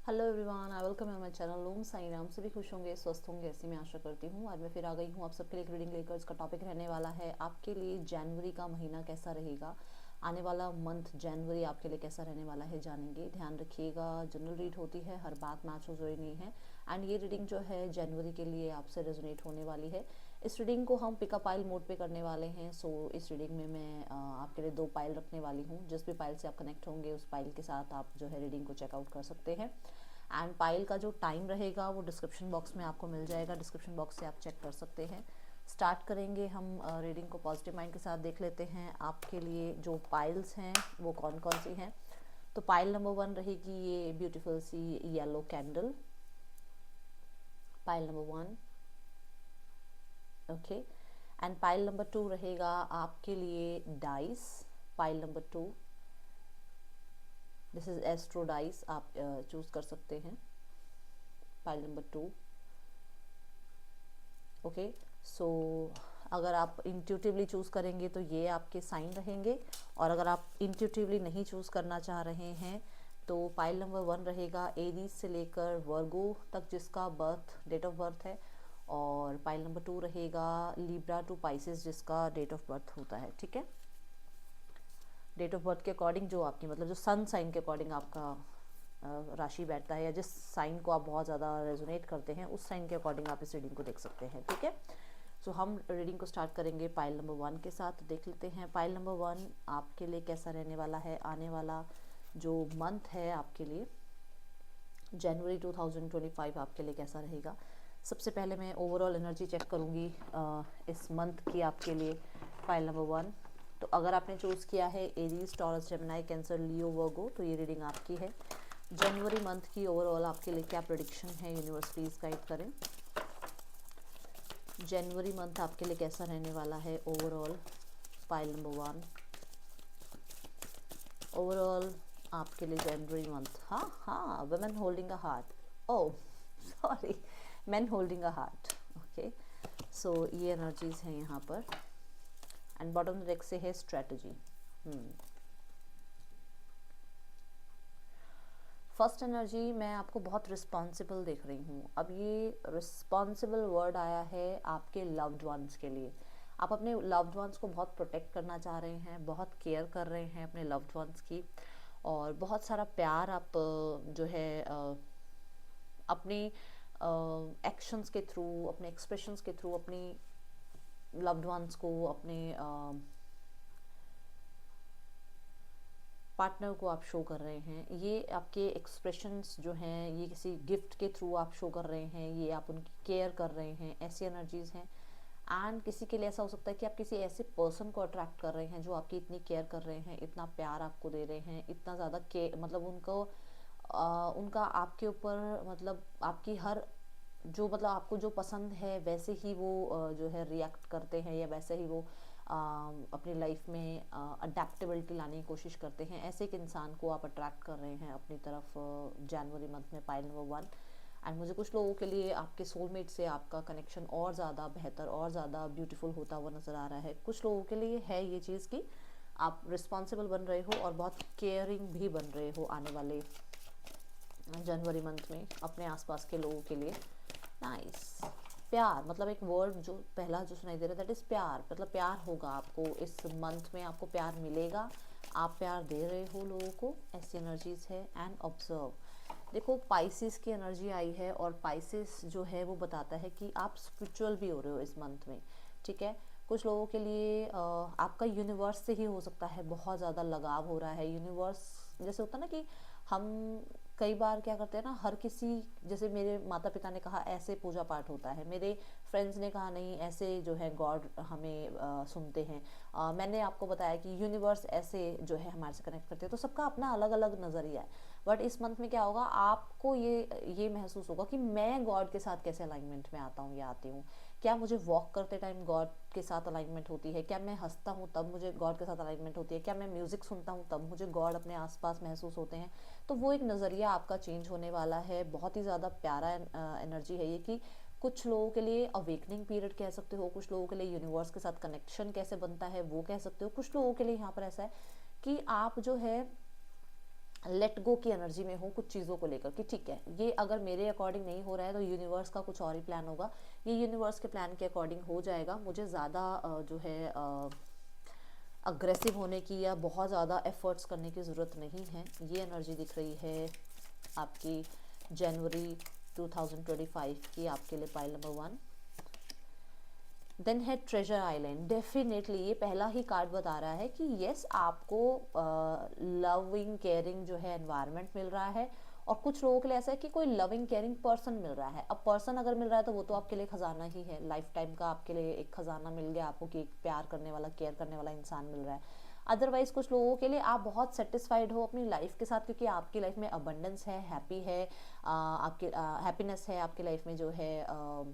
Hello everyone, I welcome you my channel Om Sai Ram. सभी खुश होंगे, स्वस्थ होंगे, ऐसी मैं आशा करती हूँ। आज मैं फिर आ गई हूँ आप सबके लिए एक रीडिंग लेकर। इसका टॉपिक रहने वाला है आपके लिए जनवरी का महीना कैसा रहेगा। आने वाला मंथ जनवरी आपके लिए कैसा रहने वाला है जानेंगे। ध्यान रखिएगा, जनरल रीड होती है, हर बात मैच हो जरूरी नहीं है। एंड ये रीडिंग जो है जनवरी के लिए आपसे रेजोनेट होने वाली है। इस रीडिंग को हम पिकअप पाइल मोड पे करने वाले हैं। सो इस रीडिंग में मैं आपके लिए 2 पाइल रखने वाली हूँ। जिस भी पाइल से आप कनेक्ट होंगे उस पाइल के साथ आप जो है रीडिंग को चेकआउट कर सकते हैं। एंड पाइल का जो टाइम रहेगा वो डिस्क्रिप्शन बॉक्स में आपको मिल जाएगा, डिस्क्रिप्शन बॉक्स से आप चेक कर सकते हैं। स्टार्ट करेंगे हम रीडिंग को पॉजिटिव माइंड के साथ। देख लेते हैं आपके लिए जो पाइल्स हैं वो कौन कौन सी हैं। तो पाइल नंबर 1 रहेगी ये beautiful see yellow candle, pile number 1। Okay. And pile number 2 रहेगा आपके लिए dice, pile number 2। This is astro dice, आप चूज कर सकते हैं, पाइल नंबर 2। ओके। सो अगर आप इंट्यूटिवली चूज़ करेंगे तो ये आपके साइन रहेंगे, और अगर आप इंट्यूटिवली नहीं चूज़ करना चाह रहे हैं तो पाइल नंबर 1 रहेगा एरीज से लेकर वर्गो तक जिसका बर्थ डेट ऑफ बर्थ है, और पाइल नंबर 2 रहेगा लिब्रा टू पाइसेस जिसका डेट ऑफ बर्थ होता है। ठीक है, डेट ऑफ बर्थ के अकॉर्डिंग जो आपकी मतलब जो सन साइन के अकॉर्डिंग आपका राशि बैठता है, या जिस साइन को आप बहुत ज़्यादा रेजोनेट करते हैं उस साइन के अकॉर्डिंग आप इस रीडिंग को देख सकते हैं। ठीक है, सो हम रीडिंग को स्टार्ट करेंगे पाइल नंबर 1 के साथ। देख लेते हैं पाइल नंबर 1 आपके लिए कैसा रहने वाला है। आने वाला जो मंथ है आपके लिए जनवरी 2025 आपके लिए कैसा रहेगा। सबसे पहले मैं ओवरऑल एनर्जी चेक करूँगी इस मंथ की आपके लिए, पाइल नंबर 1। तो अगर आपने चूज़ किया है एरीज, टॉरस, जेमिनी, कैंसर, लियो, वर्गो, तो ये रीडिंग आपकी है। जनवरी मंथ की ओवरऑल आपके लिए क्या प्रेडिक्शन है, यूनिवर्स प्लीज़ गाइड करें। जनवरी मंथ आपके लिए कैसा रहने वाला है ओवरऑल, पाइल नंबर 1। ओवरऑल आपके लिए जनवरी मंथ, हाँ हाँ, women holding a heart, oh sorry, man holding a heart. Okay, so ये एनर्जीज हैं यहाँ पर। एंड बॉटम डेक से है स्ट्रेटजी। फर्स्ट एनर्जी मैं आपको बहुत रिस्पॉन्सिबल देख रही हूँ। अब ये रिस्पॉन्सिबल वर्ड आया है आपके लव्ड वंस के लिए। आप अपने लव्ड वंस को बहुत प्रोटेक्ट करना चाह रहे हैं, बहुत केयर कर रहे हैं अपने लव्ड वंस की, और बहुत सारा प्यार आप जो है अपनी एक्शंस के थ्रू, अपने एक्सप्रेशंस के थ्रू अपनी लव्ड वंस को, अपने पार्टनर को आप शो कर रहे हैं। ये आपके एक्सप्रेशंस जो हैं ये किसी गिफ्ट के थ्रू आप शो कर रहे हैं, ये आप उनकी केयर कर रहे हैं, ऐसी एनर्जीज हैं। एंड किसी के लिए ऐसा हो सकता है कि आप किसी ऐसे पर्सन को अट्रैक्ट कर रहे हैं जो आपकी इतनी केयर कर रहे हैं, इतना प्यार आपको दे रहे हैं, इतना ज़्यादा के मतलब उनको उनका आपके ऊपर मतलब आपकी हर जो मतलब आपको जो पसंद है वैसे ही वो जो है रिएक्ट करते हैं, या वैसे ही वो अपनी लाइफ में अडेप्टेबिलिटी लाने की कोशिश करते हैं। ऐसे एक इंसान को आप अट्रैक्ट कर रहे हैं अपनी तरफ जनवरी मंथ में, पाइल नंबर 1। एंड मुझे कुछ लोगों के लिए आपके सोलमेट से आपका कनेक्शन और ज़्यादा बेहतर और ज़्यादा ब्यूटीफुल होता हुआ नज़र आ रहा है। कुछ लोगों के लिए है ये चीज़ कि आप रिस्पॉन्सिबल बन रहे हो और बहुत केयरिंग भी बन रहे हो आने वाले जनवरी मंथ में अपने आसपास के लोगों के लिए। नाइस। प्यार मतलब एक वर्ड जो पहला जो सुनाई दे रहा है दैट इज़ प्यार। मतलब प्यार होगा आपको इस मंथ में, आपको प्यार मिलेगा, आप प्यार दे रहे हो लोगों को, ऐसी एनर्जीज है। एंड ऑब्जर्व, देखो पाइसिस की एनर्जी आई है, और पाइसिस जो है वो बताता है कि आप स्पिरिचुअल भी हो रहे हो इस मंथ में। ठीक है, कुछ लोगों के लिए आपका यूनिवर्स से ही हो सकता है बहुत ज़्यादा लगाव हो रहा है। यूनिवर्स जैसे होता है ना कि हम कई बार क्या करते हैं ना, हर किसी, जैसे मेरे माता पिता ने कहा ऐसे पूजा पाठ होता है, मेरे फ्रेंड्स ने कहा नहीं ऐसे जो है गॉड हमें सुनते हैं, मैंने आपको बताया कि यूनिवर्स ऐसे जो है हमारे से कनेक्ट करते हैं। तो सबका अपना अलग अलग नज़रिया है। बट इस मंथ में क्या होगा, आपको ये महसूस होगा कि मैं गॉड के साथ कैसे अलाइनमेंट में आता हूँ या आती हूँ। क्या मुझे वॉक करते टाइम गॉड के साथ अलाइनमेंट होती है, क्या मैं हंसता हूँ तब मुझे गॉड के साथ अलाइनमेंट होती है, क्या मैं म्यूज़िक सुनता हूँ तब मुझे गॉड अपने आसपास महसूस होते हैं। तो वो एक नज़रिया आपका चेंज होने वाला है। बहुत ही ज़्यादा प्यारा एनर्जी है ये कि कुछ लोगों के लिए अवेकनिंग पीरियड कह सकते हो, कुछ लोगों के लिए यूनिवर्स के साथ कनेक्शन कैसे बनता है वो कह सकते हो, कुछ लोगों के लिए यहाँ पर ऐसा है कि आप जो है लेट गो की एनर्जी में हो कुछ चीज़ों को लेकर कि ठीक है, ये अगर मेरे अकॉर्डिंग नहीं हो रहा है तो यूनिवर्स का कुछ और ही प्लान होगा, ये यूनिवर्स के प्लान के अकॉर्डिंग हो जाएगा, मुझे ज़्यादा जो है अग्रेसिव होने की या बहुत ज़्यादा एफर्ट्स करने की ज़रूरत नहीं है। ये एनर्जी दिख रही है आपकी जनवरी 2025 की आपके लिए पाइल नंबर 1। देन है ट्रेजर आइलैंड। डेफिनेटली ये पहला ही कार्ड बता रहा है कि यस, आपको लविंग केयरिंग जो है एनवायरनमेंट मिल रहा है, और कुछ लोगों के लिए ऐसा है कि कोई लविंग केयरिंग पर्सन मिल रहा है। अब पर्सन अगर मिल रहा है तो वो तो आपके लिए खजाना ही है, लाइफ टाइम का आपके लिए एक खजाना मिल गया आपको कि एक प्यार करने वाला, केयर करने वाला इंसान मिल रहा है। अदरवाइज कुछ लोगों के लिए आप बहुत सेटिस्फाइड हो अपनी लाइफ के साथ, क्योंकि आपकी लाइफ में अबंडेंस है, हैप्पी है, आपके हैप्पीनेस है आपकी लाइफ में, जो है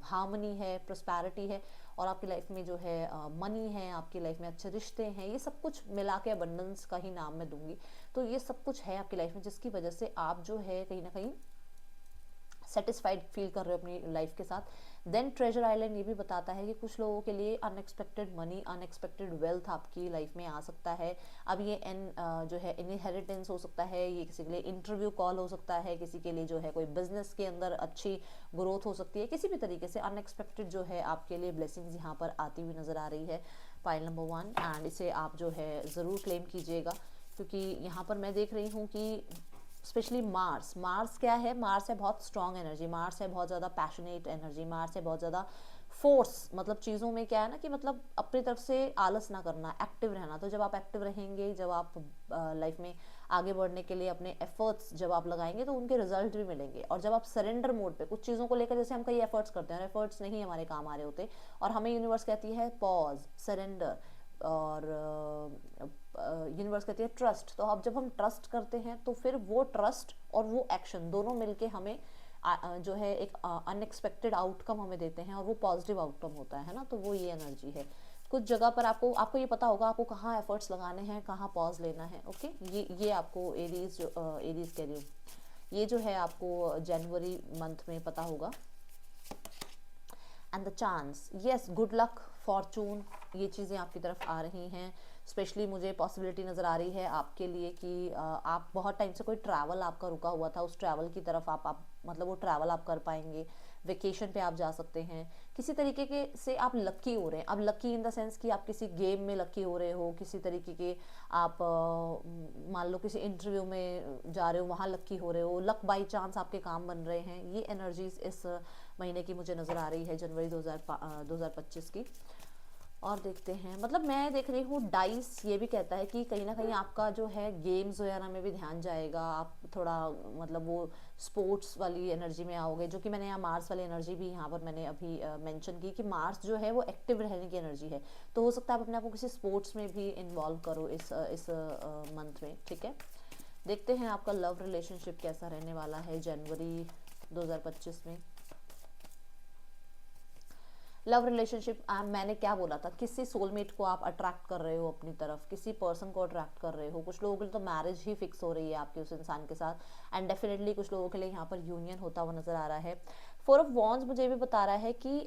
हार्मनी है, प्रोस्पैरिटी है, और आपकी लाइफ में जो है मनी है, आपकी लाइफ में अच्छे रिश्ते हैं, ये सब कुछ मिला के अबंडेंस का ही नाम मैं दूंगी। तो ये सब कुछ है आपकी लाइफ में, जिसकी वजह से आप जो है कहीं ना कहीं सेटिस्फाइड फील कर रहे हो अपनी लाइफ के साथ। देन ट्रेजर आइलैंड ये भी बताता है कि कुछ लोगों के लिए अनएक्सपेक्टेड मनी, अनएक्सपेक्टेड वेल्थ आपकी लाइफ में आ सकता है। अब ये जो है इनहेरिटेंस हो सकता है, ये किसी के लिए इंटरव्यू कॉल हो सकता है, किसी के लिए जो है कोई बिजनेस के अंदर अच्छी ग्रोथ हो सकती है, किसी भी तरीके से अनएक्सपेक्टेड जो है आपके लिए ब्लेसिंग्स यहाँ पर आती हुई नजर आ रही है पाइल नंबर 1। एंड इसे आप जो है ज़रूर क्लेम कीजिएगा, क्योंकि यहाँ पर मैं देख रही हूँ कि स्पेशली मार्स क्या है, मार्स है बहुत स्ट्रॉन्ग एनर्जी, मार्स है बहुत ज़्यादा पैशनेट एनर्जी, मार्स है बहुत ज़्यादा फोर्स, मतलब चीज़ों में क्या है ना कि मतलब अपनी तरफ से आलस ना करना, एक्टिव रहना। तो जब आप एक्टिव रहेंगे, जब आप लाइफ में आगे बढ़ने के लिए अपने एफर्ट्स जब आप लगाएंगे तो उनके रिजल्ट भी मिलेंगे। और जब आप सरेंडर मोड पे कुछ चीज़ों को लेकर, जैसे हम कई एफर्ट्स करते हैं और एफर्ट्स नहीं हमारे काम आ रहे होते, और हमें यूनिवर्स कहती है पॉज, सरेंडर, और यूनिवर्स कहती है ट्रस्ट। तो अब जब हम ट्रस्ट करते हैं तो फिर वो ट्रस्ट और वो एक्शन दोनों मिलके हमें जो है एक अनएक्सपेक्टेड आउटकम हमें देते हैं, और वो पॉजिटिव आउटकम होता है ना। तो वो ये एनर्जी है। कुछ जगह पर आपको ये पता होगा आपको कहाँ एफर्ट्स लगाने हैं, कहाँ पॉज लेना है। ओके, ये आपको एरीज कह रही हूँ, ये जो है आपको जनवरी मंथ में पता होगा। And the chance, yes, good luck, Fortune, ये चीज़ें आपकी तरफ आ रही हैं। स्पेशली मुझे पॉसिबिलिटी नज़र आ रही है आपके लिए कि आप बहुत टाइम से कोई ट्रैवल आपका रुका हुआ था, उस ट्रैवल की तरफ आप मतलब वो ट्रैवल आप कर पाएंगे, वेकेशन पे आप जा सकते हैं। किसी तरीके के से आप लकी हो रहे हैं। अब लकी इन द सेंस कि आप किसी गेम में लकी हो रहे हो, किसी तरीके के आप मान लो किसी इंटरव्यू में जा रहे हो, वहाँ लकी हो रहे हो, लक बाई चांस आपके काम बन रहे हैं। ये एनर्जीज इस महीने की मुझे नज़र आ रही है, जनवरी 2025 की। और देखते हैं, मतलब मैं देख रही हूँ डाइस ये भी कहता है कि कहीं ना कहीं आपका जो है गेम्स वगैरह में भी ध्यान जाएगा, आप थोड़ा मतलब वो स्पोर्ट्स वाली एनर्जी में आओगे, जो कि मैंने यहाँ मार्स वाली एनर्जी भी यहाँ पर मैंने अभी मेंशन की कि मार्स जो है वो एक्टिव रहने की एनर्जी है। तो हो सकता है आप अपने आप को किसी स्पोर्ट्स में भी इन्वॉल्व करो इस मंथ में। ठीक है, देखते हैं आपका लव रिलेशनशिप कैसा रहने वाला है जनवरी 2025 में। लव रिलेशनशिप, मैंने क्या बोला था, किसी सोलमेट को आप अट्रैक्ट कर रहे हो अपनी तरफ, किसी पर्सन को अट्रैक्ट कर रहे हो। कुछ लोगों के लिए तो मैरिज ही फिक्स हो रही है आपके उस इंसान के साथ, एंड डेफिनेटली कुछ लोगों के लिए यहाँ पर यूनियन होता हुआ नजर आ रहा है। 4 ऑफ वॉन्ड्स मुझे भी बता रहा है कि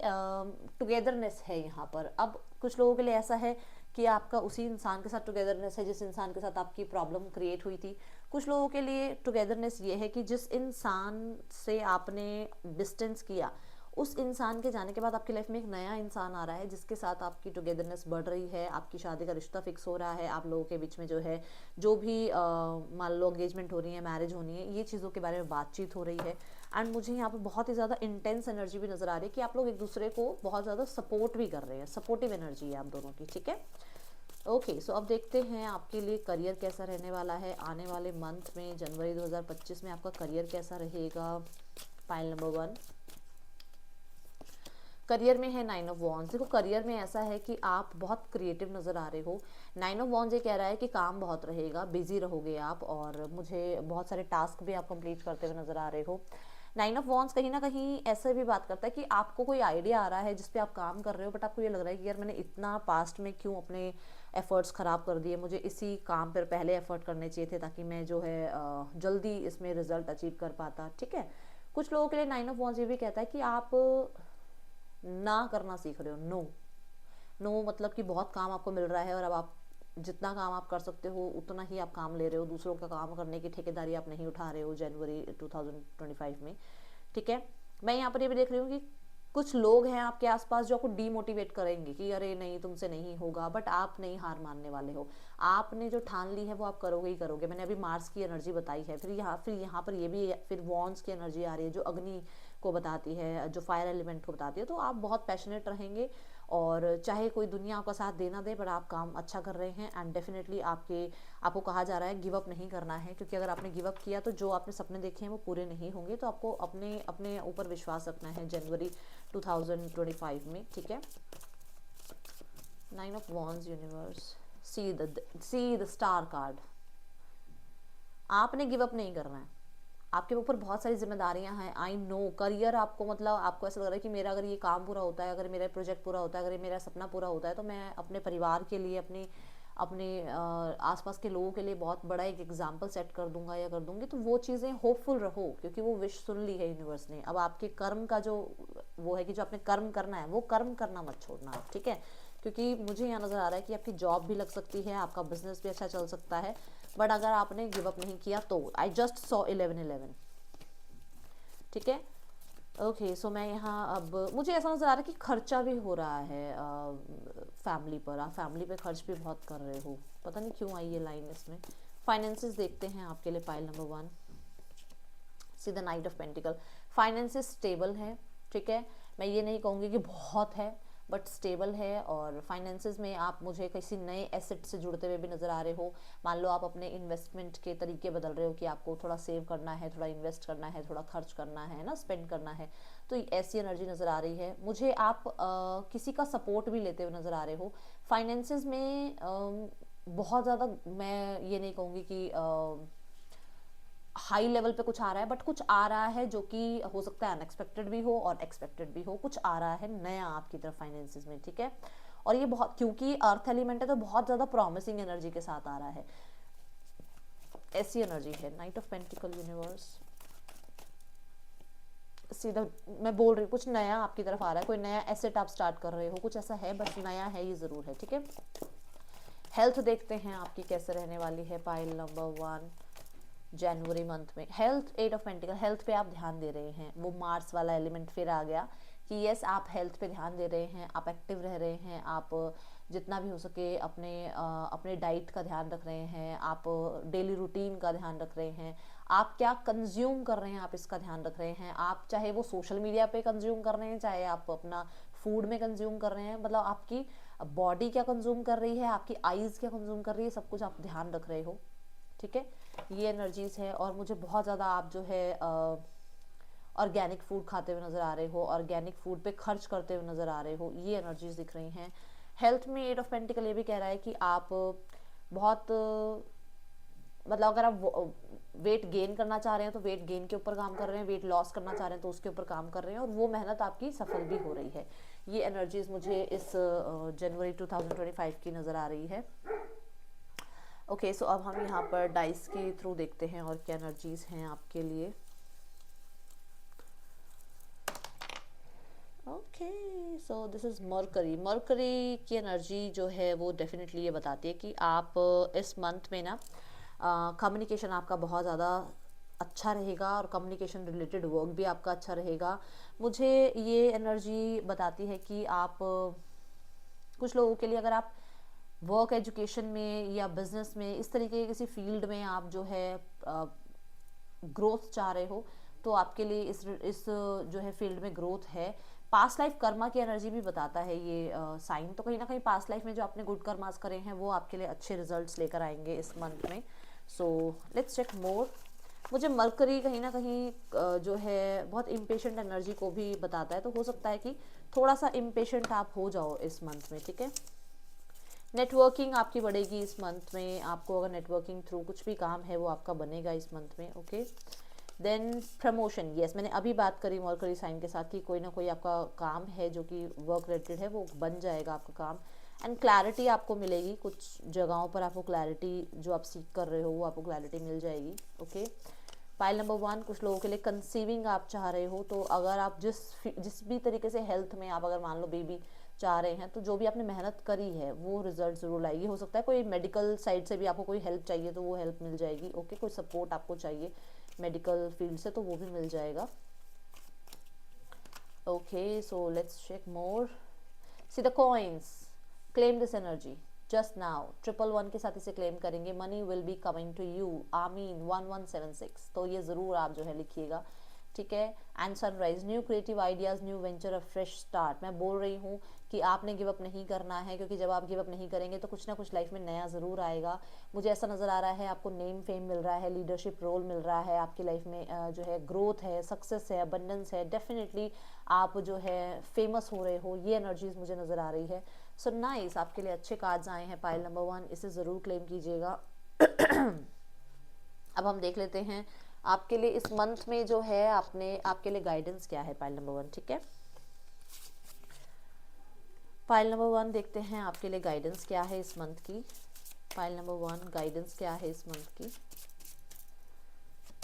टुगेदरनेस है यहाँ पर। अब कुछ लोगों के लिए ऐसा है कि आपका उसी इंसान के साथ टुगेदरनेस है जिस इंसान के साथ आपकी प्रॉब्लम क्रिएट हुई थी। कुछ लोगों के लिए टुगेदरनेस ये है कि जिस इंसान से आपने डिस्टेंस किया, उस इंसान के जाने के बाद आपकी लाइफ में एक नया इंसान आ रहा है जिसके साथ आपकी टुगेदरनेस बढ़ रही है, आपकी शादी का रिश्ता फिक्स हो रहा है, आप लोगों के बीच में जो है जो भी मान लो एंगेजमेंट हो रही है, मैरिज होनी है, ये चीज़ों के बारे में बातचीत हो रही है। एंड मुझे यहाँ पर बहुत ही ज़्यादा इंटेंस एनर्जी भी नज़र आ रही है कि आप लोग एक दूसरे को बहुत ज़्यादा सपोर्ट भी कर रहे हैं, सपोर्टिव एनर्जी है आप दोनों की। ठीक है, ओके, सो अब देखते हैं आपके लिए करियर कैसा रहने वाला है आने वाले मंथ में। जनवरी 2025 में आपका करियर कैसा रहेगा, पाइल नंबर 1। करियर में है 9 ऑफ वॉन्ड्स। देखो करियर में ऐसा है कि आप बहुत क्रिएटिव नज़र आ रहे हो। 9 ऑफ वॉन्ड्स ये कह रहा है कि काम बहुत रहेगा, बिजी रहोगे आप, और मुझे बहुत सारे टास्क भी आप कंप्लीट करते हुए नज़र आ रहे हो। 9 ऑफ वॉन्ड्स कहीं ना कहीं ऐसे भी बात करता है कि आपको कोई आइडिया आ रहा है जिस पे आप काम कर रहे हो, बट आपको ये लग रहा है कि यार मैंने इतना पास्ट में क्यों अपने एफर्ट्स ख़राब कर दिए, मुझे इसी काम पर पहले एफर्ट करने चाहिए थे ताकि मैं जो है जल्दी इसमें रिजल्ट अचीव कर पाता। ठीक है, कुछ लोगों के लिए 9 ऑफ वॉन्ड्स ये भी कहता है कि आप ना करना सीख रहे हो। नो मतलब कि बहुत काम आपको मिल रहा है और अब आप जितना काम आप कर सकते हो उतना ही आप काम ले रहे हो, दूसरों का काम करने की ठेकेदारी आप नहीं उठा रहे हो जनवरी 2025 में, ठीक है। मैं यहाँ पर ये भी देख रही हूँ कि कुछ लोग हैं आपके आसपास जो आपको डीमोटिवेट करेंगे कि अरे नहीं तुमसे नहीं होगा, बट आप नहीं हार मानने वाले हो। आपने जो ठान ली है वो आप करोगे ही करोगे। मैंने अभी मार्स की एनर्जी बताई है, फिर यहाँ पर ये भी फिर वॉन्स की एनर्जी आ रही है जो अग्नि को बताती है, जो फायर एलिमेंट को बताती है। तो आप बहुत पैशनेट रहेंगे और चाहे कोई दुनिया आपका साथ देना दे, पर आप काम अच्छा कर रहे हैं। एंड डेफिनेटली आपको कहा जा रहा है गिव अप नहीं करना है, क्योंकि अगर आपने गिव अप किया तो जो आपने सपने देखे हैं वो पूरे नहीं होंगे। तो आपको अपने अपने ऊपर विश्वास रखना है जनवरी 2025 में, ठीक है। 9 of wands universe, see the star card. आपने गिव अप नहीं करना है, आपके ऊपर बहुत सारी जिम्मेदारियां हैं। आई नो करियर आपको, मतलब आपको ऐसा लग रहा है कि मेरा अगर ये काम पूरा होता है, अगर मेरा प्रोजेक्ट पूरा होता है, अगर मेरा सपना पूरा होता है, तो मैं अपने परिवार के लिए, अपने अपने आसपास के लोगों के लिए बहुत बड़ा एक एग्जाम्पल सेट कर दूंगा या कर दूंगी। तो वो चीज़ें होपफुल रहो, क्योंकि वो विश सुन ली है यूनिवर्स ने। अब आपके कर्म का जो वो है कि जो आपने कर्म करना है वो कर्म करना मत छोड़ना है, ठीक है। क्योंकि मुझे यहाँ नज़र आ रहा है कि आपकी जॉब भी लग सकती है, आपका बिजनेस भी अच्छा चल सकता है, बट अगर आपने गिव अप नहीं किया तो आई जस्ट सॉ 11-11, ठीक है। ओके सो मैं यहाँ अब मुझे ऐसा नज़र आ रहा है कि खर्चा भी हो रहा है फैमिली पर। आप फैमिली पे खर्च भी बहुत कर रहे हो, पता नहीं क्यों आई ये लाइन इसमें। फाइनेंसेस देखते हैं आपके लिए, pile number 1, see the night of pentacle. Finances stable है, ठीक है। मैं ये नहीं कहूँगी कि बहुत है, बट स्टेबल है। और फाइनेंसेस में आप मुझे किसी नए एसेट से जुड़ते हुए भी नज़र आ रहे हो। मान लो आप अपने इन्वेस्टमेंट के तरीके बदल रहे हो कि आपको थोड़ा सेव करना है, थोड़ा इन्वेस्ट करना है, थोड़ा खर्च करना है ना, स्पेंड करना है। तो ऐसी एनर्जी नज़र आ रही है मुझे। आप किसी का सपोर्ट भी लेते हुए नज़र आ रहे हो। फाइनेंसेस में बहुत ज़्यादा मैं ये नहीं कहूँगी कि हाई लेवल पे कुछ आ रहा है, बट कुछ आ रहा है जो कि हो सकता है अनएक्सपेक्टेड भी हो और एक्सपेक्टेड भी हो। कुछ आ रहा है नया आपकी तरफ फाइनेंसेस में, ठीक है। और ये बहुत, क्योंकि अर्थ एलिमेंट है तो बहुत ज़्यादा प्रॉमिसिंग एनर्जी के साथ आ रहा है, ऐसी एनर्जी है। नाइट ऑफ पेंटिकल यूनिवर्स, सीधा मैं बोल रही हूँ कुछ नया आपकी तरफ आ रहा है, कोई नया एसेट आप स्टार्ट कर रहे हो, कुछ ऐसा है, बस नया है ये ज़रूर है, ठीक है। हेल्थ देखते हैं आपकी कैसे रहने वाली है, पाइल नंबर 1 जनवरी मंथ में। हेल्थ, 8 ऑफ पेंटिकल, हेल्थ पे आप ध्यान दे रहे हैं। वो मार्स वाला एलिमेंट फिर आ गया कि यस आप हेल्थ पे ध्यान दे रहे हैं, आप एक्टिव रह रहे हैं, आप जितना भी हो सके अपने डाइट का ध्यान रख रहे हैं, आप डेली रूटीन का ध्यान रख रहे हैं, आप क्या कंज्यूम कर रहे हैं आप इसका ध्यान रख रहे हैं। आप चाहे वो सोशल मीडिया पे कंज्यूम कर रहे हैं, चाहे आप अपना फूड में कंज्यूम कर रहे हैं, मतलब आपकी बॉडी क्या कंज्यूम कर रही है, आपकी आईज क्या कंज्यूम कर रही है, सब कुछ आप ध्यान रख रहे हो, ठीक है। ये एनर्जीज है। और मुझे बहुत ज़्यादा आप जो है ऑर्गेनिक फूड खाते हुए नज़र आ रहे हो, ऑर्गेनिक फूड पे खर्च करते हुए नज़र आ रहे हो, ये एनर्जीज दिख रही हैं। हेल्थ में 8 ऑफ पेंटिकल ये भी कह रहा है कि आप बहुत मतलब अगर आप वेट गेन करना चाह रहे हैं तो वेट गेन के ऊपर काम कर रहे हैं, वेट लॉस करना चाह रहे हैं तो उसके ऊपर काम कर रहे हैं, और वो मेहनत आपकी सफल भी हो रही है। ये एनर्जीज मुझे इस जनवरी 2025 की नज़र आ रही है। ओके सो अब हम यहाँ पर डाइस के थ्रू देखते हैं और क्या एनर्जीज हैं आपके लिए। Okay so this is mercury. Mercury की एनर्जी जो है वो डेफिनेटली ये बताती है कि आप इस मंथ में ना कम्युनिकेशन आपका बहुत ज़्यादा अच्छा रहेगा और कम्युनिकेशन रिलेटेड वर्क भी आपका अच्छा रहेगा। मुझे ये एनर्जी बताती है कि आप कुछ लोगों के लिए अगर आप वर्क, एजुकेशन में या बिजनेस में इस तरीके के किसी फील्ड में आप जो है ग्रोथ चाह रहे हो, तो आपके लिए इस जो है फील्ड में ग्रोथ है। पास्ट लाइफ कर्मा की एनर्जी भी बताता है ये साइन। तो कहीं ना कहीं पास्ट लाइफ में जो आपने गुड कर्मास करे हैं वो आपके लिए अच्छे रिजल्ट्स लेकर आएंगे इस मंथ में। सो लेट्स चेक मोर। मुझे मरकरी कहीं ना कहीं जो है बहुत इम्पेशेंट एनर्जी को भी बताता है, तो हो सकता है कि थोड़ा सा इम्पेशेंट आप हो जाओ इस मंथ में, ठीक है। नेटवर्किंग आपकी बढ़ेगी इस मंथ में। आपको अगर नेटवर्किंग थ्रू कुछ भी काम है वो आपका बनेगा इस मंथ में, ओके। देन प्रमोशन, यस मैंने अभी बात करी मरकरी साइन के साथ कि कोई ना कोई आपका काम है जो कि वर्क रिलेटेड है, वो बन जाएगा आपका काम। एंड क्लैरिटी आपको मिलेगी, कुछ जगहों पर आपको क्लैरिटी जो आप सीख कर रहे हो वो आपको क्लैरिटी मिल जाएगी, ओके। पाइल नंबर 1, कुछ लोगों के लिए कंसीविंग आप चाह रहे हो, तो अगर आप जिस भी तरीके से हेल्थ में आप अगर मान लो बेबी चाह रहे हैं, तो जो भी आपने मेहनत करी है वो रिजल्ट ज़रूर लाएगी। हो सकता है कोई मेडिकल साइड से भी आपको कोई हेल्प चाहिए तो वो हेल्प मिल जाएगी। ओके, कोई सपोर्ट आपको चाहिए मेडिकल फील्ड से तो वो भी मिल जाएगा। Okay, so let's check more. See the coins, claim this energy just now. 111 के साथ इसे क्लेम करेंगे। Money will be coming to you, आमीन 1176। तो ये ज़रूर आप जो है लिखिएगा, ठीक है। And sunrise, new creative ideas, new venture, a fresh start. मैं बोल रही हूँ कि आपने गिव अप नहीं करना है, क्योंकि जब आप गिव अप नहीं करेंगे तो कुछ ना कुछ लाइफ में नया ज़रूर आएगा। मुझे ऐसा नज़र आ रहा है आपको नेम फेम मिल रहा है, लीडरशिप रोल मिल रहा है आपकी लाइफ में, जो है ग्रोथ है, सक्सेस है, अबंडेंस है, डेफिनेटली आप जो है फेमस हो रहे हो, ये एनर्जीज मुझे नज़र आ रही है। सो नाइस, आपके लिए अच्छे कार्ड्स आए हैं पाइल नंबर 1, इसे ज़रूर क्लेम कीजिएगा। अब हम देख लेते हैं आपके लिए इस मंथ में जो है आपके लिए गाइडेंस क्या है पाइल नंबर 1, ठीक है। पाइल नंबर 1 देखते हैं आपके लिए गाइडेंस क्या है इस मंथ की। पाइल नंबर 1 गाइडेंस क्या है इस मंथ की।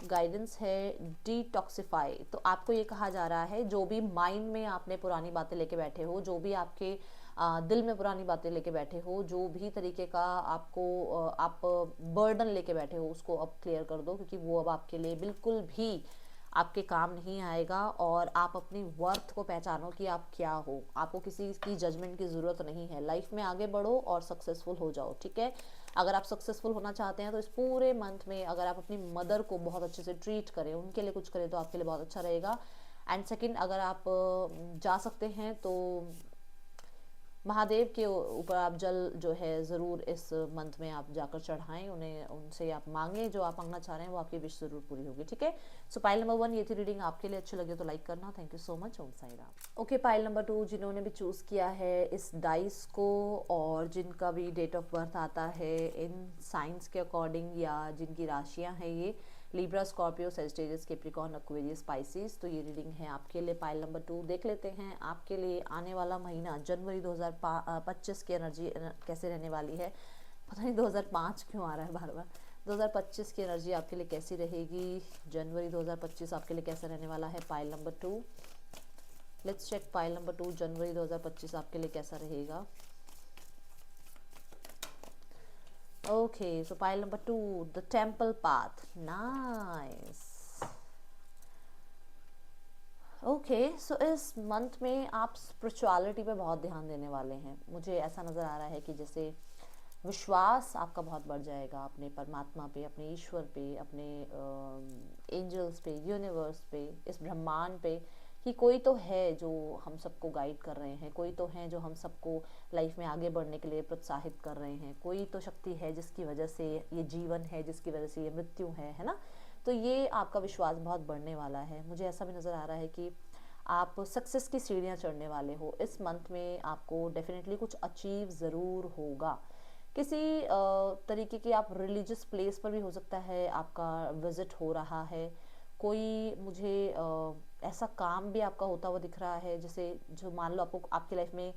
गाइडेंस है डिटॉक्सिफाई। तो आपको ये कहा जा रहा है जो भी माइंड में आपने पुरानी बातें लेके बैठे हो, जो भी आपके दिल में पुरानी बातें लेके बैठे हो, जो भी तरीके का आपको आप बर्डन लेके बैठे हो, उसको अब क्लियर कर दो, क्योंकि वो अब आपके लिए बिल्कुल भी आपके काम नहीं आएगा। और आप अपनी वर्थ को पहचानो कि आप क्या हो। आपको किसी की जजमेंट की ज़रूरत नहीं है। लाइफ में आगे बढ़ो और सक्सेसफुल हो जाओ, ठीक है। अगर आप सक्सेसफुल होना चाहते हैं तो इस पूरे मंथ में अगर आप अपनी मदर को बहुत अच्छे से ट्रीट करें, उनके लिए कुछ करें, तो आपके लिए बहुत अच्छा रहेगा। एंड सेकंड, अगर आप जा सकते हैं तो महादेव के ऊपर आप जल जो है ज़रूर इस मंथ में आप जाकर चढ़ाएं, उन्हें उनसे आप मांगें, जो आप मांगना चाह रहे हैं वो आपकी विश ज़रूर पूरी होगी, ठीक है। सो पाइल नंबर 1 ये थी रीडिंग। आपके लिए अच्छी लगे तो लाइक करना। Thank you so much. Om Sai Ram. Okay, pile number 2 जिन्होंने भी चूज़ किया है इस डाइस को, और जिनका भी डेट ऑफ बर्थ आता है इन साइंस के अकॉर्डिंग, या जिनकी राशियाँ हैं ये Libra, Scorpio, Sagittarius, Capricorn, Aquarius, Pisces, तो ये रीडिंग है आपके लिए पाइल नंबर 2। देख लेते हैं आपके लिए आने वाला महीना जनवरी 2025 की एनर्जी कैसे रहने वाली है। पता नहीं 2005 क्यों आ रहा है बार बार। 2025 की एनर्जी आपके लिए कैसी रहेगी, जनवरी 2025 आपके लिए कैसा रहने वाला है pile number 2। Let's check pile number 2, जनवरी 2025 आपके लिए कैसा रहेगा। Okay, so pile number 2, the temple path. Nice. Okay, so इस मंथ में आप स्पिरिचुअलिटी पे बहुत ध्यान देने वाले हैं। मुझे ऐसा नज़र आ रहा है कि जैसे विश्वास आपका बहुत बढ़ जाएगा अपने परमात्मा पे, अपने ईश्वर पे, अपने एंजल्स पे, यूनिवर्स पे, इस ब्रह्मांड पे, कि कोई तो है जो हम सबको गाइड कर रहे हैं, कोई तो है जो हम सबको लाइफ में आगे बढ़ने के लिए प्रोत्साहित कर रहे हैं, कोई तो शक्ति है जिसकी वजह से ये जीवन है, जिसकी वजह से ये मृत्यु है ना। तो ये आपका विश्वास बहुत बढ़ने वाला है। मुझे ऐसा भी नज़र आ रहा है कि आप सक्सेस की सीढ़ियाँ चढ़ने वाले हो इस मंथ में। आपको डेफिनेटली कुछ अचीव ज़रूर होगा। किसी तरीके की आप रिलीजियस प्लेस पर भी हो सकता है आपका विजिट हो रहा है। कोई मुझे ऐसा काम भी आपका होता हुआ दिख रहा है, जैसे जो मान लो आपको आपकी लाइफ में,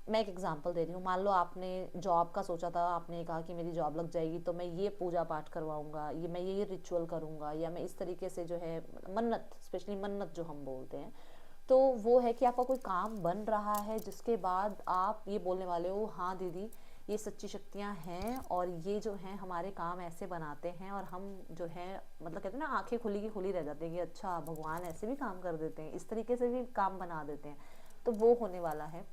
मैं एक एग्जांपल दे रही हूँ, मान लो आपने जॉब का सोचा था, आपने कहा कि मेरी जॉब लग जाएगी तो मैं ये पूजा पाठ करवाऊंगा, ये मैं ये रिचुअल करूँगा, या मैं इस तरीके से जो है मन्नत, स्पेशली मन्नत जो हम बोलते हैं, तो वो है कि आपका कोई काम बन रहा है जिसके बाद आप ये बोलने वाले हो, हाँ दीदी ये सच्ची शक्तियाँ हैं और ये जो हैं हमारे काम ऐसे बनाते हैं, और हम जो है मतलब कहते हैं ना, आंखें खुली की खुली रह जाती है कि अच्छा भगवान ऐसे भी काम कर देते हैं, इस तरीके से भी काम बना देते हैं। तो वो होने वाला है।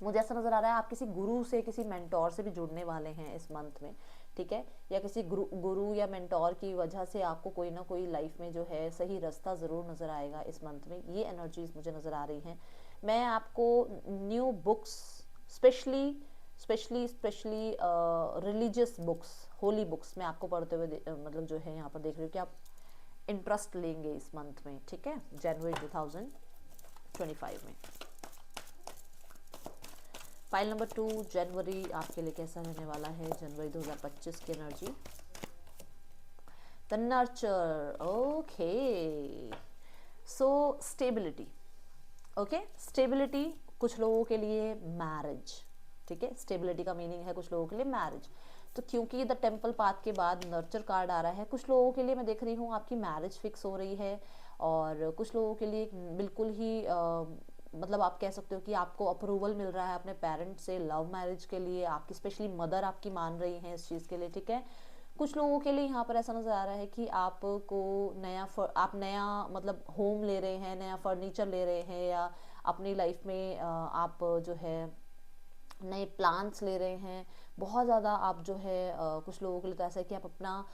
मुझे ऐसा नज़र आ रहा है आप किसी गुरु से, किसी मेंटोर से भी जुड़ने वाले हैं इस मंथ में, ठीक है। या किसी गुरु या मेंटोर की वजह से आपको कोई ना कोई लाइफ में जो है सही रास्ता ज़रूर नज़र आएगा इस मंथ में। ये एनर्जीज मुझे नज़र आ रही हैं। मैं आपको new books, specially religious books, holy books मैं आपको पढ़ते हुए मतलब जो है यहाँ पर देख रही हूँ कि आप इंटरेस्ट लेंगे इस मंथ में, ठीक है, जनवरी 2025 में। फाइल नंबर 2, जनवरी आपके लिए कैसा रहने वाला है, जनवरी 2025 की energy. The nurture, okay, so stability, okay, stability कुछ लोगों के लिए मैरिज, ठीक है, स्टेबिलिटी का मीनिंग है कुछ लोगों के लिए मैरिज। तो क्योंकि द टेम्पल पाथ के बाद नर्चर कार्ड आ रहा है, कुछ लोगों के लिए मैं देख रही हूँ आपकी मैरिज फिक्स हो रही है, और कुछ लोगों के लिए बिल्कुल ही मतलब आप कह सकते हो कि आपको अप्रूवल मिल रहा है अपने पेरेंट्स से लव मैरिज के लिए, आपकी स्पेशली मदर आपकी मान रही हैं इस चीज़ के लिए, ठीक है। कुछ लोगों के लिए यहाँ पर ऐसा नज़र आ रहा है कि आपको आप नया मतलब होम ले रहे हैं, नया फर्नीचर ले रहे हैं, या अपनी लाइफ में आप जो है नए प्लान्स ले रहे हैं। बहुत ज़्यादा आप जो है कुछ लोगों के लिए तो ऐसा है कि आप अपना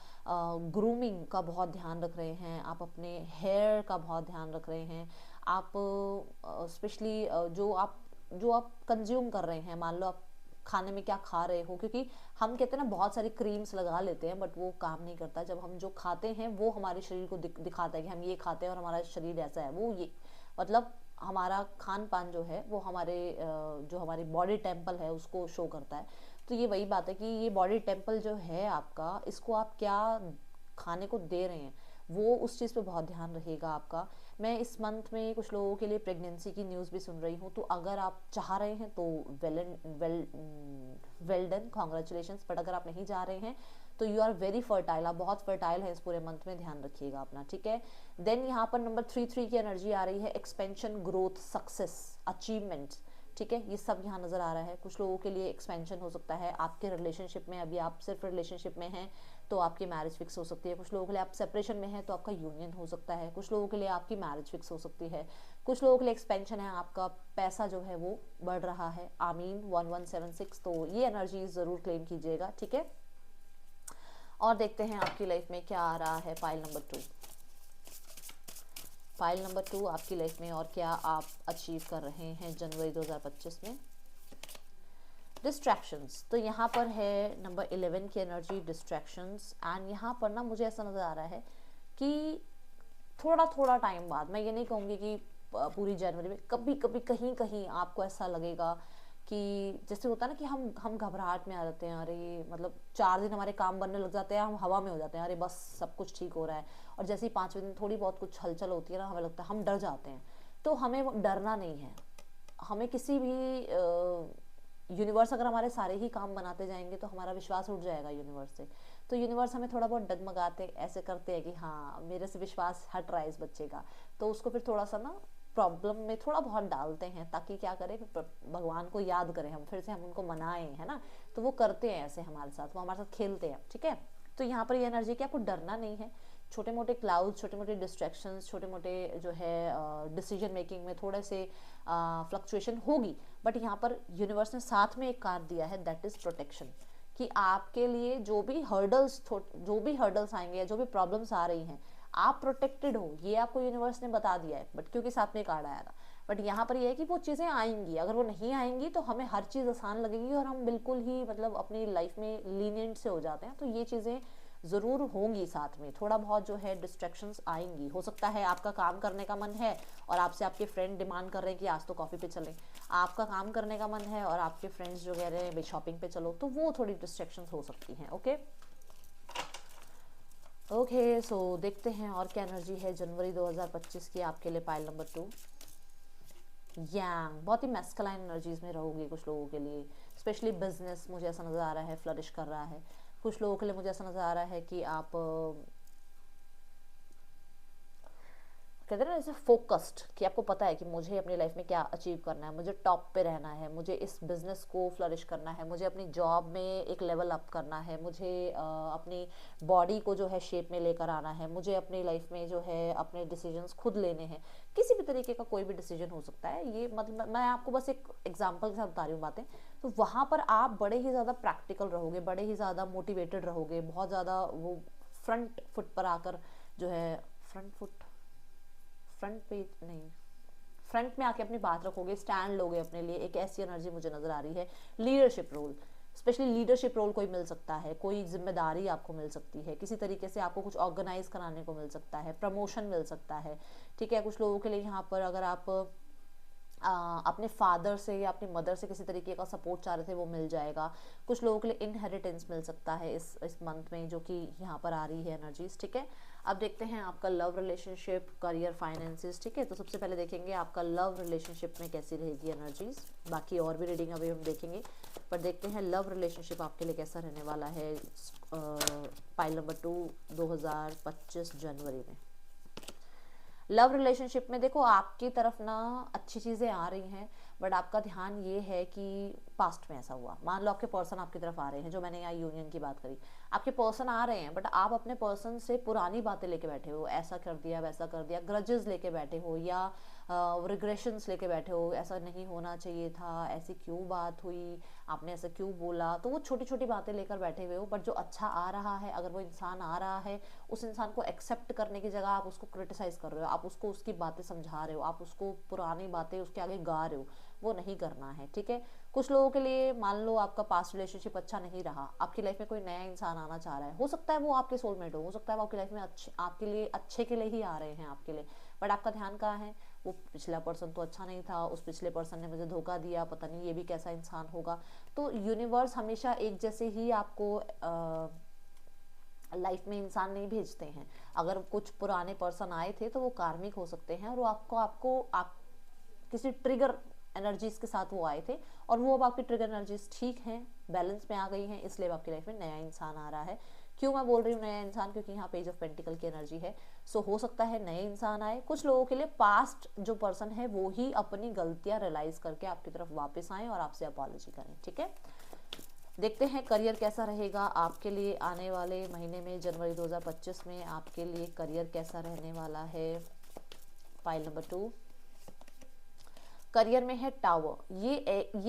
ग्रूमिंग का बहुत ध्यान रख रहे हैं, आप अपने हेयर का बहुत ध्यान रख रहे हैं। आप स्पेशली जो आप कंज्यूम कर रहे हैं, मान लो आप खाने में क्या खा रहे हो, क्योंकि हम कहते हैं ना बहुत सारी क्रीम्स लगा लेते हैं बट वो काम नहीं करता। जब हम जो खाते हैं वो हमारे शरीर को दिखाता है कि हम ये खाते हैं और हमारा शरीर ऐसा है, वो ये मतलब हमारा खान पान जो है वो हमारे जो हमारी बॉडी टेम्पल है उसको शो करता है। तो ये वही बात है कि ये बॉडी टेम्पल जो है आपका, इसको आप क्या खाने को दे रहे हैं वो उस चीज़ पे बहुत ध्यान रहेगा आपका। मैं इस मंथ में कुछ लोगों के लिए प्रेगनेंसी की न्यूज़ भी सुन रही हूँ, तो अगर आप चाह रहे हैं तो वेल डन, कॉन्ग्रेचुलेशंस। बट अगर आप नहीं जा रहे हैं तो यू आर वेरी फर्टाइल, आप बहुत फर्टाइल है इस पूरे मंथ में, ध्यान रखिएगा अपना, ठीक है। देन यहाँ पर नंबर 3 की एनर्जी आ रही है, एक्सपेंशन, ग्रोथ, सक्सेस, अचीवमेंट्स, ठीक है। ये सब यहाँ नजर आ रहा है। कुछ लोगों के लिए एक्सपेंशन हो सकता है आपके रिलेशनशिप में, अभी आप सिर्फ रिलेशनशिप में हैं तो आपकी मैरिज फिक्स हो सकती है। कुछ लोगों के लिए आप सेपरेशन में हैं तो आपका यूनियन हो सकता है। कुछ लोगों के लिए आपकी मैरिज फिक्स हो सकती है। कुछ लोगों के लिए एक्सपेंशन है, आपका पैसा जो है वो बढ़ रहा है। आमीन 1176, तो ये एनर्जी ज़रूर क्लेम कीजिएगा, ठीक है। और देखते हैं आपकी लाइफ में क्या आ रहा है पाइल नंबर 2। पाइल नंबर 2 आपकी लाइफ में और क्या आप अचीव कर रहे हैं जनवरी 2025 में। डिस्ट्रैक्शंस, तो यहाँ पर है नंबर 11 की एनर्जी, डिस्ट्रैक्शंस। एंड यहाँ पर ना मुझे ऐसा नज़र आ रहा है कि थोड़ा थोड़ा टाइम बाद, मैं ये नहीं कहूँगी कि पूरी जनवरी में, कभी कभी कहीं कहीं आपको ऐसा लगेगा कि जैसे होता है ना कि हम घबराहट में आ जाते हैं, अरे मतलब 4 दिन हमारे काम बनने लग जाते हैं, हम हवा में हो जाते हैं, अरे बस सब कुछ ठीक हो रहा है। और जैसे ही 5वें दिन थोड़ी बहुत कुछ हलचल होती है ना, हमें लगता है हम डर जाते हैं। तो हमें डरना नहीं है। हमें किसी भी यूनिवर्स अगर हमारे सारे ही काम बनाते जाएंगे तो हमारा विश्वास उठ जाएगा यूनिवर्स से। तो यूनिवर्स हमें थोड़ा बहुत डगमगाते ऐसे करते हैं कि हाँ मेरे से विश्वास हट रहा है इस बच्चे का, तो उसको फिर थोड़ा सा ना प्रॉब्लम में थोड़ा बहुत डालते हैं, ताकि क्या करें, भगवान को याद करें हम, फिर से हम उनको मनाएं, है ना। तो वो करते हैं ऐसे हमारे साथ, वो हमारे साथ खेलते हैं, ठीक है। तो यहाँ पर ये एनर्जी कि आपको डरना नहीं है। छोटे मोटे क्लाउड, छोटे मोटे डिस्ट्रैक्शंस, छोटे मोटे जो है डिसीजन मेकिंग में थोड़े से फ्लक्चुएशन होगी, बट यहाँ पर यूनिवर्स ने साथ में एक कार्ड दिया है, दैट इज प्रोटेक्शन। कि आपके लिए जो भी हर्डल्स आएंगे या जो भी प्रॉब्लम्स आ रही हैं, आप प्रोटेक्टेड हो, ये आपको यूनिवर्स ने बता दिया है। बट क्योंकि साथ में कार्ड आया था, बट यहाँ पर ये है कि वो चीज़ें आएंगी, अगर वो नहीं आएंगी तो हमें हर चीज़ आसान लगेगी और हम बिल्कुल ही मतलब अपनी लाइफ में लीनियंट से हो जाते हैं। तो ये चीज़ें ज़रूर होंगी, साथ में थोड़ा बहुत जो है डिस्ट्रैक्शंस आएंगी। हो सकता है आपका काम करने का मन है और आपसे आपके फ्रेंड डिमांड कर रहे हैं कि आज तो कॉफ़ी पे चलें, आपका काम करने का मन है और आपके फ्रेंड्स जो कह रहे हैं भाई शॉपिंग पे चलो, तो वो थोड़ी डिस्ट्रैक्शंस हो सकती हैं। ओके सो देखते हैं और क्या एनर्जी है जनवरी 2025 की आपके लिए पाइल नंबर 2। यांग, बहुत ही मैस्कुलाइन एनर्जीज में रहोगे कुछ लोगों के लिए, स्पेशली बिजनेस मुझे ऐसा नज़र आ रहा है फ्लरिश कर रहा है। कुछ लोगों के लिए मुझे ऐसा नज़र आ रहा है कि आप कहते हैं ना जैसे फोकस्ड, कि आपको पता है कि मुझे अपनी लाइफ में क्या अचीव करना है, मुझे टॉप पे रहना है, मुझे इस बिज़नेस को फ्लरिश करना है, मुझे अपनी जॉब में एक लेवल अप करना है, मुझे अपनी बॉडी को जो है शेप में लेकर आना है, मुझे अपनी लाइफ में जो है अपने डिसीजंस खुद लेने हैं। किसी भी तरीके का कोई भी डिसीजन हो सकता है, ये मतलब मैं आपको बस एक एग्जाम्पल के साथ बता रही हूँ बातें। तो वहाँ पर आप बड़े ही ज़्यादा प्रैक्टिकल रहोगे, बड़े ही ज़्यादा मोटिवेटेड रहोगे, बहुत ज़्यादा वो फ्रंट फुट पर आकर जो है फ्रंट में आके अपनी बात रखोगे, स्टैंड लोगे अपने लिए। एक ऐसी एनर्जी मुझे नजर आ रही है। Leadership role, specially leadership role कोई मिल सकता है, कोई जिम्मेदारी आपको मिल सकती है, किसी तरीके से आपको कुछ ऑर्गेनाइज कराने को मिल सकता है, प्रमोशन मिल सकता है, ठीक है। कुछ लोगों के लिए यहाँ पर अगर आप अपने फादर से या अपनी मदर से किसी तरीके का सपोर्ट चाह रहे थे वो मिल जाएगा। कुछ लोगों के लिए इनहेरिटेंस मिल सकता है इस मंथ में, जो कि यहाँ पर आ रही है एनर्जीज, ठीक है। अब देखते हैं आपका लव रिलेशनशिप, करियर, फाइनेंसेस, ठीक है। तो सबसे पहले देखेंगे आपका लव रिलेशनशिप में कैसी रहेगी एनर्जीज, बाकी और भी रीडिंग अभी हम देखेंगे, पर देखते हैं लव रिलेशनशिप आपके लिए कैसा रहने वाला है पाइल नंबर 2 2025 जनवरी में। लव रिलेशनशिप में देखो आपकी तरफ ना अच्छी चीज़ें आ रही हैं, बट आपका ध्यान ये है कि पास्ट में ऐसा हुआ, मान लो आपके पर्सन आपकी तरफ आ रहे हैं, जो मैंने यहाँ यूनियन की बात करी, आपके पर्सन आ रहे हैं, बट आप अपने पर्सन से पुरानी बातें लेके बैठे हो, ऐसा कर दिया वैसा कर दिया, ग्रजेस लेके बैठे हो या रिग्रेशंस लेके बैठे हो, ऐसा नहीं होना चाहिए था, ऐसी क्यों बात हुई, आपने ऐसा क्यों बोला, तो वो छोटी छोटी बातें लेकर बैठे हुए हो। बट जो अच्छा आ रहा है, अगर वो इंसान आ रहा है, उस इंसान को एक्सेप्ट करने की जगह आप उसको क्रिटिसाइज कर रहे हो, आप उसको उसकी बातें समझा रहे हो, आप उसको पुरानी बातें उसके आगे गा रहे हो, वो नहीं करना है, ठीक है। कुछ लोगों के लिए मान लो आपका पास्ट रिलेशनशिप अच्छा नहीं रहा, आपकी लाइफ में कोई नया इंसान आना चाह रहा है, हो सकता है वो आपके सोलमेट हो सकता है वो आपकी लाइफ में अच्छे आपके लिए अच्छे के लिए ही आ रहे हैं आपके लिए, बट आपका ध्यान कहाँ है, वो पिछला पर्सन तो अच्छा नहीं था, उस पिछले पर्सन ने मुझे धोखा दिया, पता नहीं ये भी कैसा इंसान होगा। तो यूनिवर्स हमेशा एक जैसे ही आपको लाइफ में इंसान नहीं भेजते हैं। अगर कुछ पुराने पर्सन आए थे तो वो कार्मिक हो सकते हैं, और वो आपको आपको आप किसी ट्रिगर एनर्जीज के साथ वो आए थे, और वो अब आपकी ट्रिगर एनर्जीज ठीक हैं, बैलेंस में आ गई हैं, इसलिए आपकी लाइफ में नया इंसान आ रहा है। क्यों मैं बोल रही हूँ नया इंसान, क्योंकि यहाँ पेज ऑफ पेंटिकल की एनर्जी है। सो हो सकता है नए इंसान आए, कुछ लोगों के लिए पास्ट जो पर्सन है वो ही अपनी गलतियां रियलाइज करके आपकी तरफ वापस आए और आपसे अपॉलॉजी करें, ठीक है। देखते हैं करियर कैसा रहेगा आपके लिए आने वाले महीने में, जनवरी 2025 में आपके लिए करियर कैसा रहने वाला है। फाइल नंबर 2 करियर में है टावर। ये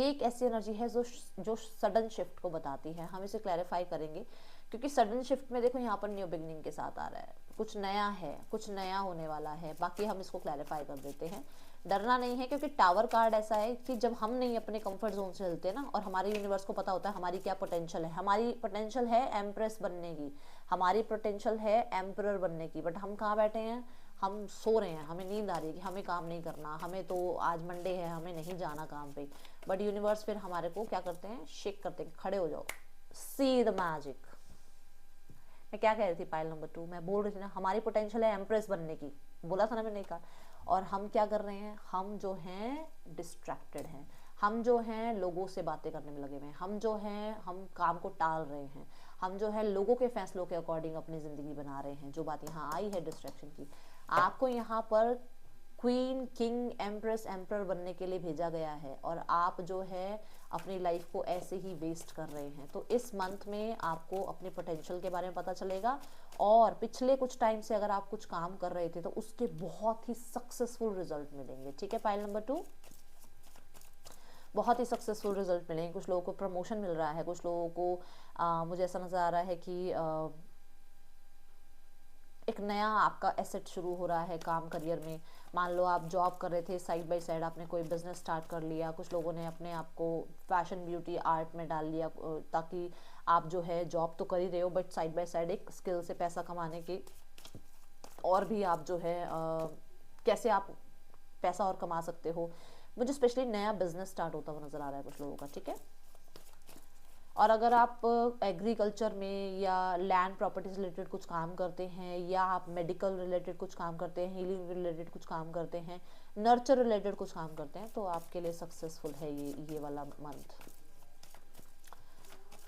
एक ऐसी एनर्जी है जो सडन शिफ्ट को बताती है, हम इसे क्लैरिफाई करेंगे, क्योंकि सडन शिफ्ट में देखो यहाँ पर न्यू बिगनिंग के साथ आ रहा है, कुछ नया है, कुछ नया होने वाला है, बाकी हम इसको क्लैरिफाई कर देते हैं। डरना नहीं है, क्योंकि टावर कार्ड ऐसा है कि जब हम नहीं अपने कंफर्ट जोन से हिलते ना, और हमारे यूनिवर्स को पता होता है हमारी क्या पोटेंशियल है, हमारी पोटेंशियल है एम्प्रेस बनने की, हमारी पोटेंशियल है एम्परर बनने की, बट हम कहाँ बैठे हैं, हम सो रहे हैं, हमें नींद आ रही है कि हमें काम नहीं करना, हमें तो आज मंडे है, हमें नहीं जाना काम पे। बट यूनिवर्स फिर हमारे को क्या करते हैं, शेक करते हैं, खड़े हो जाओ, सी द मैजिक। मैं क्या कह रही थी, पाइल नंबर 2 मैं बोल रही थी ना, हमारी पोटेंशियल है एम्प्रेस बनने की, बोला था ना मैंने, कहा। और हम क्या कर रहे हैं, हम जो हैं डिस्ट्रैक्टेड हैं, हम जो हैं लोगों से बातें करने में लगे हुए हैं, हम जो हैं हम काम को टाल रहे हैं, हम जो है लोगों के फैसलों के अकॉर्डिंग अपनी ज़िंदगी बना रहे हैं। जो बात यहाँ आई है डिस्ट्रैक्शन की, आपको यहाँ पर क्वीन, किंग, एम्प्रेस, एम्परर बनने के लिए भेजा गया है, और आप जो है अपनी लाइफ को ऐसे ही वेस्ट कर रहे हैं। तो इस मंथ में आपको अपने पोटेंशियल के बारे में पता चलेगा, और पिछले कुछ टाइम से अगर आप कुछ काम कर रहे थे तो उसके बहुत ही सक्सेसफुल रिजल्ट मिलेंगे, ठीक है। फाइल नंबर 2 बहुत ही सक्सेसफुल रिजल्ट मिलेंगे। कुछ लोगों को प्रमोशन मिल रहा है, कुछ लोगों को मुझे ऐसा नज़र आ रहा है कि एक नया आपका एसेट शुरू हो रहा है काम करियर में। मान लो आप जॉब कर रहे थे, साइड बाय साइड आपने कोई बिजनेस स्टार्ट कर लिया, कुछ लोगों ने अपने आप को फैशन, ब्यूटी, आर्ट में डाल लिया, ताकि आप जो है जॉब तो कर ही रहे हो, बट साइड बाय साइड एक स्किल से पैसा कमाने की और भी आप जो है कैसे आप पैसा और कमा सकते हो। मुझे स्पेशली नया बिजनेस स्टार्ट होता हुआ नजर आ रहा है कुछ लोगों का, ठीक है। और अगर आप एग्रीकल्चर में या लैंड प्रॉपर्टीज रिलेटेड कुछ काम करते हैं, या आप मेडिकल रिलेटेड कुछ काम करते हैं, हीलिंग रिलेटेड कुछ काम करते हैं, नर्चर रिलेटेड कुछ काम करते हैं, तो आपके लिए सक्सेसफुल है ये वाला मंथ।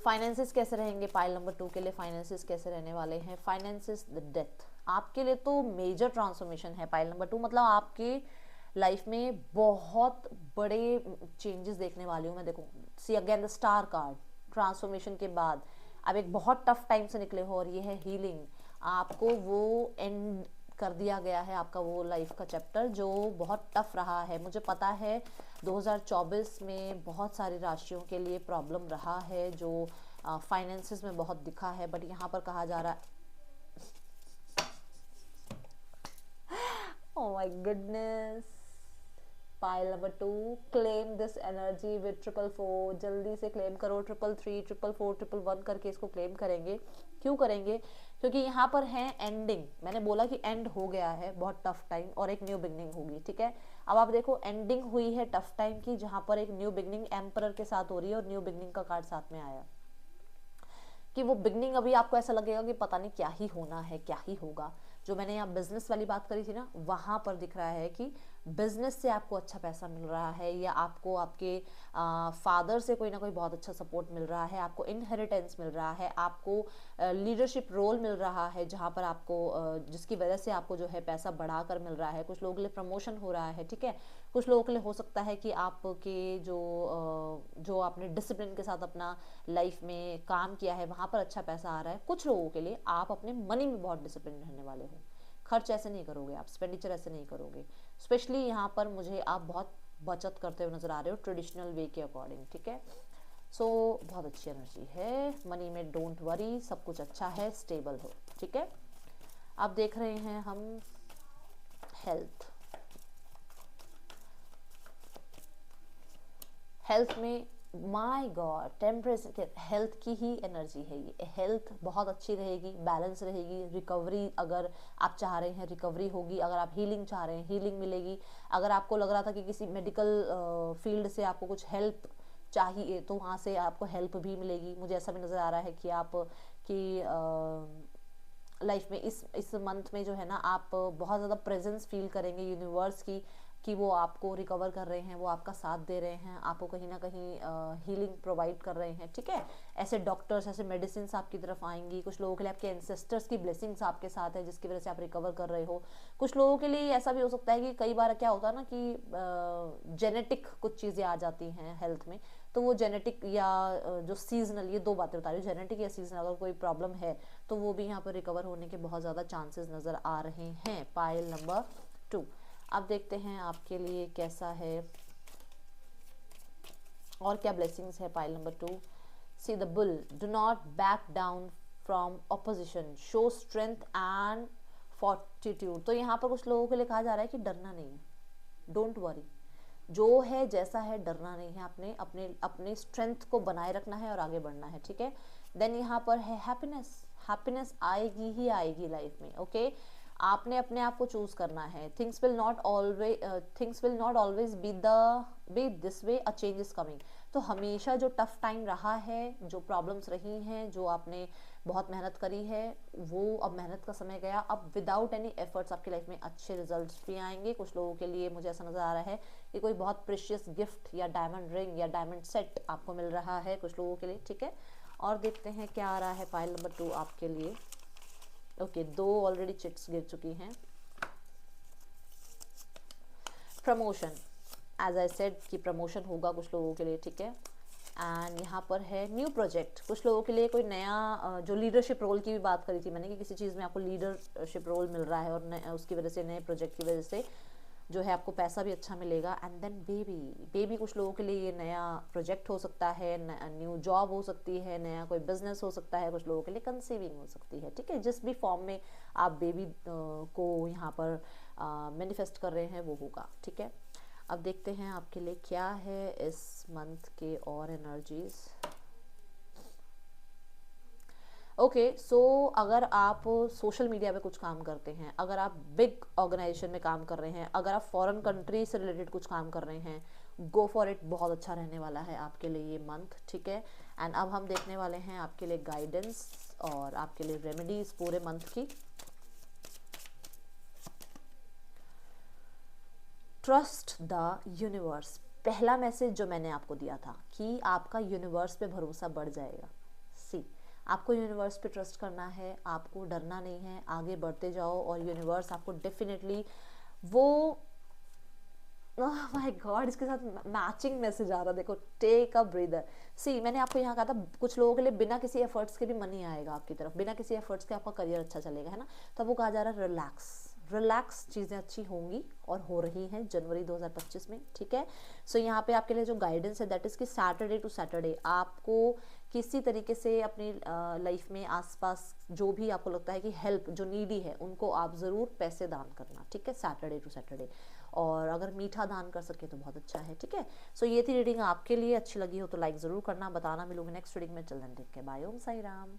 फाइनेंसेस कैसे रहेंगे, पाइल नंबर 2 के लिए फाइनेंसेस कैसे रहने वाले हैं। फाइनेंसेस द डेथ, आपके लिए तो मेजर ट्रांसफॉर्मेशन है पाइल नंबर 2, मतलब आपके लाइफ में बहुत बड़े चेंजेस देखने वाली हूँ मैं। देखो, see again the star card, transformation के बाद अब एक बहुत टफ टाइम से निकले हो, और ये है हीलिंग। आपको वो एंड कर दिया गया है, आपका वो लाइफ का चैप्टर जो बहुत टफ रहा है। मुझे पता है 2024 में बहुत सारी राशियों के लिए प्रॉब्लम रहा है, जो फाइनेंसेस में बहुत दिखा है, बट यहाँ पर कहा जा रहा है oh my goodness, pile number 2 claim this energy with 444, जल्दी से क्लेम करो, 333, 444, 111 करके इसको क्लेम करेंगे। क्यों करेंगे, क्योंकि यहाँ पर है एंडिंग। मैंने बोला कि एंड हो गया है बहुत टफ टाइम, और एक न्यू बिगनिंग होगी, ठीक है। अब आप देखो एंडिंग हुई है टफ टाइम की, जहाँ पर एक न्यू बिगनिंग एम्परर के साथ हो रही है, और न्यू बिगनिंग का कार्ड साथ में आया कि वो बिगनिंग अभी आपको ऐसा लगेगा कि पता नहीं क्या ही होना है, क्या ही होगा। जो मैंने यहाँ बिजनेस वाली बात करी थी ना, वहां पर दिख रहा है कि बिजनेस से आपको अच्छा पैसा मिल रहा है, या आपको आपके फादर से कोई ना कोई बहुत अच्छा सपोर्ट मिल रहा है, आपको इनहेरिटेंस मिल रहा है, आपको लीडरशिप रोल मिल रहा है जहाँ पर आपको जिसकी वजह से आपको जो है पैसा बढ़ाकर मिल रहा है। कुछ लोगों के लिए प्रमोशन हो रहा है, ठीक है। कुछ लोगों के लिए हो सकता है कि आपके जो आपने डिसिप्लिन के साथ अपना लाइफ में काम किया है वहाँ पर अच्छा पैसा आ रहा है। कुछ लोगों के लिए आप अपने मनी में बहुत डिसिप्लिन रहने वाले हो, खर्च ऐसे नहीं करोगे, आप एक्सपेंडिचर ऐसे नहीं करोगे। स्पेशली यहाँ पर मुझे आप बहुत बचत करते हुए नजर आ रहे हो ट्रेडिशनल वे के अकॉर्डिंग, ठीक है। सो बहुत अच्छी एनर्जी है, मनी में डोंट वरी, सब कुछ अच्छा है, स्टेबल हो, ठीक है। अब देख रहे हैं हम हेल्थ। हेल्थ में माय गॉड टेम्परेचर, हेल्थ की ही एनर्जी है ये। हेल्थ बहुत अच्छी रहेगी, बैलेंस रहेगी, रिकवरी अगर आप चाह रहे हैं रिकवरी होगी, अगर आप हीलिंग चाह रहे हैं हीलिंग मिलेगी, अगर आपको लग रहा था कि किसी मेडिकल फील्ड से आपको कुछ हेल्प चाहिए तो वहाँ से आपको हेल्प भी मिलेगी। मुझे ऐसा भी नज़र आ रहा है कि आप की लाइफ में इस मंथ में जो है ना आप बहुत ज़्यादा प्रेजेंस फील करेंगे यूनिवर्स की, कि वो आपको रिकवर कर रहे हैं, वो आपका साथ दे रहे हैं, आपको कहीं ना कहीं हीलिंग प्रोवाइड कर रहे हैं, ठीक है। ऐसे डॉक्टर्स, ऐसे मेडिसिन आपकी तरफ आएंगी। कुछ लोगों के लिए आपके एंसेस्टर्स की ब्लेसिंग्स आपके साथ है जिसकी वजह से आप रिकवर कर रहे हो। कुछ लोगों के लिए ऐसा भी हो सकता है कि कई बार क्या होता है ना कि जेनेटिक कुछ चीज़ें आ जाती हैं हेल्थ में, तो वो जेनेटिक या जो सीजनल, ये दो बातें बता रही हूँ, जेनेटिक या सीजनल अगर कोई प्रॉब्लम है तो वो भी यहाँ पर रिकवर होने के बहुत ज़्यादा चांसेस नज़र आ रहे हैं। Pile number 2। अब देखते हैं आपके लिए कैसा है और क्या ब्लेसिंग्स है। Pile number 2, see the bull, do not back down from opposition, show strength and fortitude. तो यहाँ पर कुछ लोगों के लिए कहा जा रहा है कि डरना नहीं है, डोंट वरी, जो है जैसा है डरना नहीं है, अपने अपने अपने स्ट्रेंथ को बनाए रखना है और आगे बढ़ना है, ठीक है। देन यहाँ पर है हैप्पीनेस। हैप्पीनेस आएगी ही आएगी लाइफ में, ओके। आपने अपने आप को चूज करना है। Things will not always be this way, a change is coming. तो हमेशा जो टफ टाइम रहा है, जो प्रॉब्लम्स रही हैं, जो आपने बहुत मेहनत करी है, वो अब मेहनत का समय गया। अब विदाउट एनी एफर्ट्स आपकी लाइफ में अच्छे रिजल्ट्स भी आएंगे। कुछ लोगों के लिए मुझे ऐसा नजर आ रहा है कि कोई बहुत प्रेशियस गिफ्ट या डायमंड रिंग या डायमंड सेट आपको मिल रहा है कुछ लोगों के लिए, ठीक है। और देखते हैं क्या आ रहा है पाइल नंबर 2 आपके लिए। ओके, 2 ऑलरेडी चिट्स गिर चुकी हैं। प्रमोशन, एज आई सेड कि प्रमोशन होगा कुछ लोगों के लिए, ठीक है। एंड यहाँ पर है न्यू प्रोजेक्ट। कुछ लोगों के लिए कोई नया जो लीडरशिप रोल की भी बात करी थी मैंने कि किसी चीज़ में आपको लीडरशिप रोल मिल रहा है और उसकी वजह से नए प्रोजेक्ट की वजह से जो है आपको पैसा भी अच्छा मिलेगा। एंड देन बेबी कुछ लोगों के लिए ये नया प्रोजेक्ट हो सकता है, न्यू जॉब हो सकती है, नया कोई बिजनेस हो सकता है, कुछ लोगों के लिए कंसीविंग हो सकती है, ठीक है। जिस भी फॉर्म में आप बेबी को यहाँ पर मैनिफेस्ट कर रहे हैं वो होगा, ठीक है। अब देखते हैं आपके लिए क्या है इस मंथ के और एनर्जीज। ओके, सो अगर आप सोशल मीडिया पे कुछ काम करते हैं, अगर आप बिग ऑर्गेनाइजेशन में काम कर रहे हैं, अगर आप फॉरेन कंट्री से रिलेटेड कुछ काम कर रहे हैं, गो फॉर इट, बहुत अच्छा रहने वाला है आपके लिए ये मंथ, ठीक है। एंड अब हम देखने वाले हैं आपके लिए गाइडेंस और आपके लिए रेमेडीज पूरे मंथ की। ट्रस्ट द यूनिवर्स, पहला मैसेज जो मैंने आपको दिया था कि आपका यूनिवर्स पे भरोसा बढ़ जाएगा। सी, आपको यूनिवर्स पे ट्रस्ट करना है, आपको डरना नहीं है, आगे बढ़ते जाओ और यूनिवर्स आपको डेफिनेटली वो, माय गॉड, इसके साथ मैचिंग मैसेज आ रहा, देखो, टेक अ ब्रीदर। सी, मैंने आपको यहाँ कहा था कुछ लोगों के लिए बिना किसी एफर्ट्स के भी मनी आएगा आपकी तरफ, बिना किसी एफर्ट्स के आपका करियर अच्छा चलेगा, है ना। तब वो कहा जा रहा है रिलैक्स, रिलैक्स, चीज़ें अच्छी होंगी और हो रही हैं जनवरी 2025 में, ठीक है। सो यहाँ पे आपके लिए जो गाइडेंस है दैट इज़ कि सैटरडे टू सैटरडे आपको किसी तरीके से अपनी लाइफ में आसपास जो भी आपको लगता है कि हेल्प जो नीडी है उनको आप ज़रूर पैसे दान करना, ठीक है, सैटरडे टू सैटरडे। और अगर मीठा दान कर सके तो बहुत अच्छा है, ठीक है। सो ये थी रीडिंग, आपके लिए अच्छी लगी हो तो लाइक ज़रूर करना, बताना। मिलूंगी नेक्स्ट रीडिंग में, चल देन, टेक केयर, बाय, ओम साई राम।